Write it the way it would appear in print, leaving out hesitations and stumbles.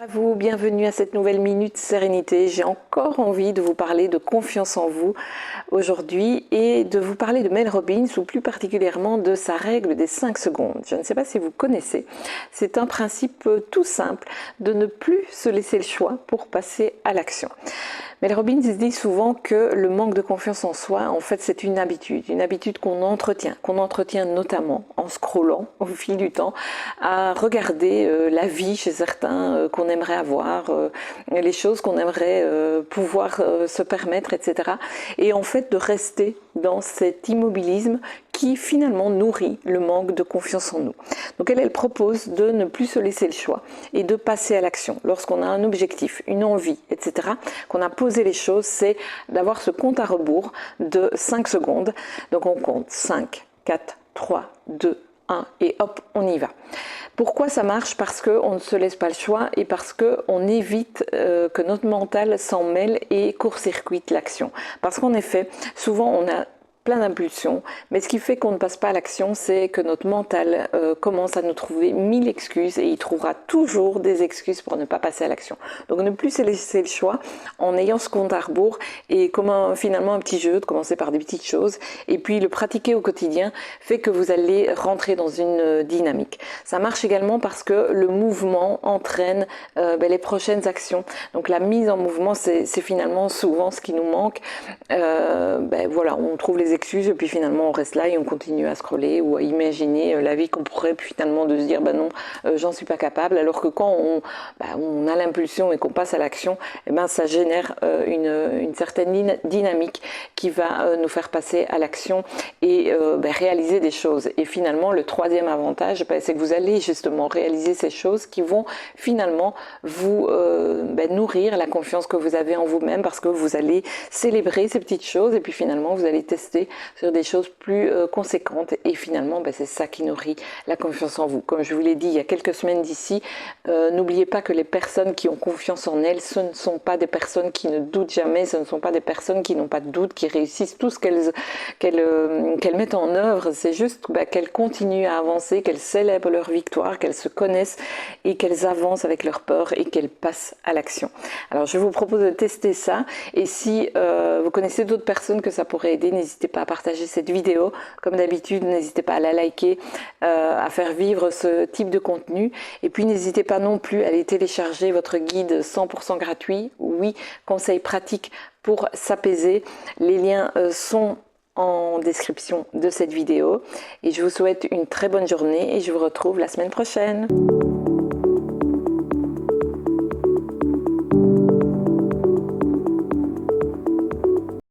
À vous, bienvenue à cette nouvelle Minute Sérénité. J'ai encore envie de vous parler de confiance en vous aujourd'hui et de vous parler de Mel Robbins ou plus particulièrement de sa règle des 5 secondes. Je ne sais pas si vous connaissez, c'est un principe tout simple de ne plus se laisser le choix pour passer à l'action. Mel Robbins dit souvent que le manque de confiance en soi, en fait, c'est une habitude qu'on entretient notamment en scrollant au fil du temps, à regarder la vie chez certains qu'on aimerait avoir, les choses qu'on aimerait pouvoir se permettre, etc. Et en fait, de rester dans cet immobilisme qui finalement nourrit le manque de confiance en nous. Donc elle propose de ne plus se laisser le choix et de passer à l'action. Lorsqu'on a un objectif, une envie, etc., qu'on a posé les choses, c'est d'avoir ce compte à rebours de 5 secondes. Donc on compte 5, 4, 3, 2, 1 et hop, on y va. Pourquoi ça marche? Parce qu'on ne se laisse pas le choix et parce qu'on évite que notre mental s'en mêle et court-circuite l'action. Parce qu'en effet, souvent on a plein d'impulsions, mais ce qui fait qu'on ne passe pas à l'action, c'est que notre mental commence à nous trouver 1000 excuses et il trouvera toujours des excuses pour ne pas passer à l'action. Donc ne plus se laisser le choix en ayant ce compte à rebours et comme finalement un petit jeu, de commencer par des petites choses et puis le pratiquer au quotidien fait que vous allez rentrer dans une dynamique. Ça marche également parce que le mouvement entraîne les prochaines actions. Donc la mise en mouvement, c'est finalement souvent ce qui nous manque. Voilà, on trouve les excuses et puis finalement on reste là et on continue à scroller ou à imaginer la vie qu'on pourrait, puis finalement de se dire non, j'en suis pas capable, alors que quand on a l'impulsion et qu'on passe à l'action, ça génère une certaine dynamique qui va nous faire passer à l'action et réaliser des choses. Et finalement le troisième avantage, c'est que vous allez justement réaliser ces choses qui vont finalement vous nourrir la confiance que vous avez en vous-même, parce que vous allez célébrer ces petites choses et puis finalement vous allez tester sur des choses plus conséquentes et finalement c'est ça qui nourrit la confiance en vous. Comme je vous l'ai dit il y a quelques semaines d'ici, n'oubliez pas que les personnes qui ont confiance en elles, ce ne sont pas des personnes qui ne doutent jamais, ce ne sont pas des personnes qui n'ont pas de doute, qui réussissent tout ce qu'elles mettent en œuvre. C'est juste qu'elles continuent à avancer, qu'elles célèbrent leur victoire, qu'elles se connaissent et qu'elles avancent avec leur peur et qu'elles passent à l'action. Alors je vous propose de tester ça et si vous connaissez d'autres personnes que ça pourrait aider, n'hésitez pas à partager cette vidéo. Comme d'habitude, n'hésitez pas à la liker, à faire vivre ce type de contenu. Et puis n'hésitez pas non plus à aller télécharger votre guide 100% gratuit. Oui, conseils pratiques pour s'apaiser. Les liens sont en description de cette vidéo. Et je vous souhaite une très bonne journée et je vous retrouve la semaine prochaine.